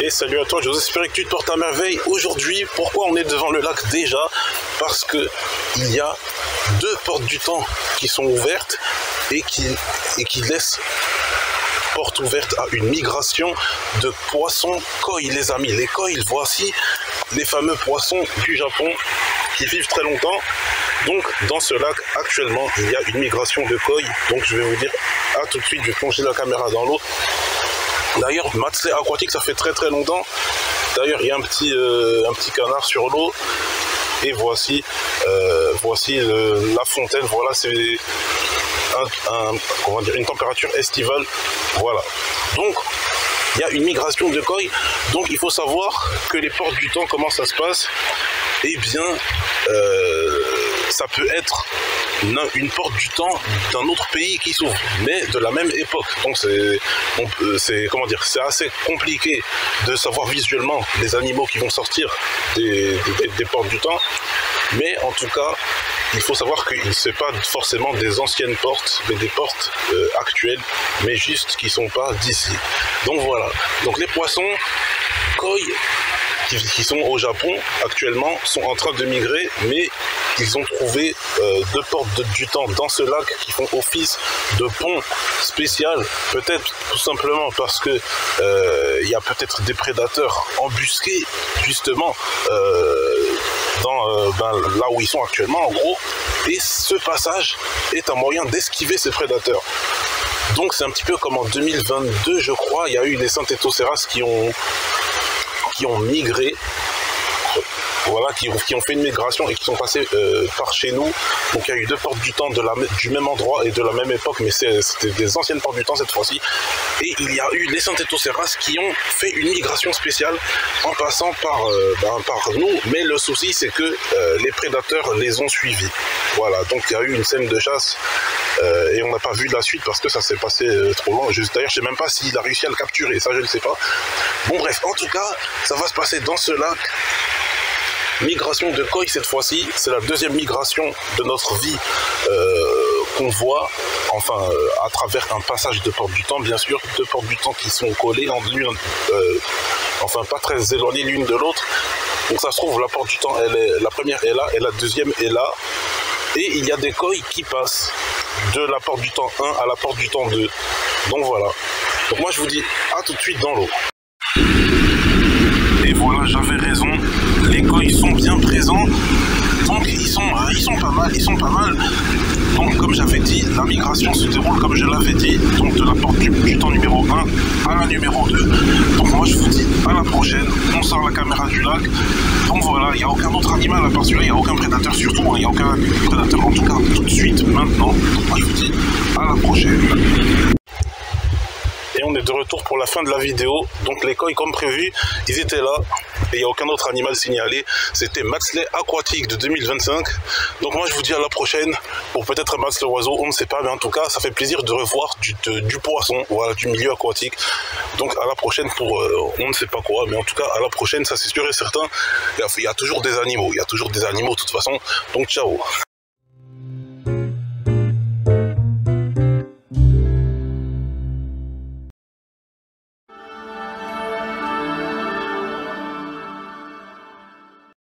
Et salut à toi, j'ose espérer que tu te portes à merveille. Aujourd'hui, pourquoi on est devant le lac déjà? Parce que il y a deux portes du temps qui sont ouvertes et qui laissent porte ouverte à une migration de poissons koi, les amis. Les koi, voici les fameux poissons du Japon qui vivent très longtemps. Donc dans ce lac actuellement il y a une migration de koi. Donc je vais vous dire à tout de suite, je vais plonger la caméra dans l'eau. D'ailleurs Matsley aquatique, ça fait très longtemps. D'ailleurs il y a un petit canard sur l'eau. Et voici la fontaine. Voilà, c'est une température estivale. Voilà. Donc il y a une migration de koi. Donc il faut savoir que les portes du temps, comment ça se passe? Eh bien, ça peut être une porte du temps d'un autre pays qui s'ouvre, mais de la même époque. Donc c'est assez compliqué de savoir visuellement les animaux qui vont sortir des portes du temps. Mais en tout cas, il faut savoir que ce n'est pas forcément des anciennes portes, mais des portes actuelles, mais juste qui ne sont pas d'ici. Donc voilà. Donc les poissons koi qui sont au Japon actuellement sont en train de migrer, mais ils ont trouvé deux portes du temps dans ce lac qui font office de pont spécial, peut-être tout simplement parce que il y a peut-être des prédateurs embusqués justement là où ils sont actuellement en gros, et ce passage est un moyen d'esquiver ces prédateurs. Donc c'est un petit peu comme en 2022 je crois, il y a eu les Synthetoceras qui ont migré, voilà, qui ont fait une migration et qui sont passés par chez nous. Donc il y a eu deux portes du temps du même endroit et de la même époque, mais c'était des anciennes portes du temps cette fois-ci. Et il y a eu les Synthetoceras qui ont fait une migration spéciale en passant par nous. Mais le souci c'est que les prédateurs les ont suivis. Voilà, donc il y a eu une scène de chasse et on n'a pas vu la suite parce que ça s'est passé trop loin. D'ailleurs je ne sais même pas s'il a réussi à le capturer, ça je ne sais pas. Bon bref, en tout cas ça va se passer dans ce lac. Migration de koi cette fois-ci, c'est la deuxième migration de notre vie qu'on voit, enfin à travers un passage de portes du temps, bien sûr, deux portes du temps qui sont collées en l'une, enfin pas très éloignées l'une de l'autre. Donc ça se trouve, la porte du temps, la première est là et la deuxième est là. Et il y a des koi qui passent de la porte du temps 1 à la porte du temps 2. Donc voilà. Donc moi je vous dis à tout de suite dans l'eau. Et voilà, j'avais raison, les koi sont bien présents, donc ils sont pas mal. Donc comme j'avais dit, la migration se déroule comme je l'avais dit, donc de la porte du temps numéro 1 à la numéro 2. Donc moi je vous dis à la prochaine, on sort la caméra du lac. Donc voilà, il n'y a aucun autre animal à part celui-là, il n'y a aucun prédateur surtout, il n'y a aucun prédateur en tout cas tout de suite, maintenant. Donc moi je vous dis à la prochaine. Et on est de retour pour la fin de la vidéo. Donc les koi comme prévu, ils étaient là et il n'y a aucun autre animal signalé. C'était Matsley aquatique de 2025. Donc moi je vous dis à la prochaine pour peut-être un Matsley oiseau, on ne sait pas, mais en tout cas ça fait plaisir de revoir du poisson, voilà, du milieu aquatique. Donc à la prochaine pour on ne sait pas quoi, mais en tout cas à la prochaine, ça c'est sûr et certain. Il y a toujours des animaux, de toute façon. Donc ciao.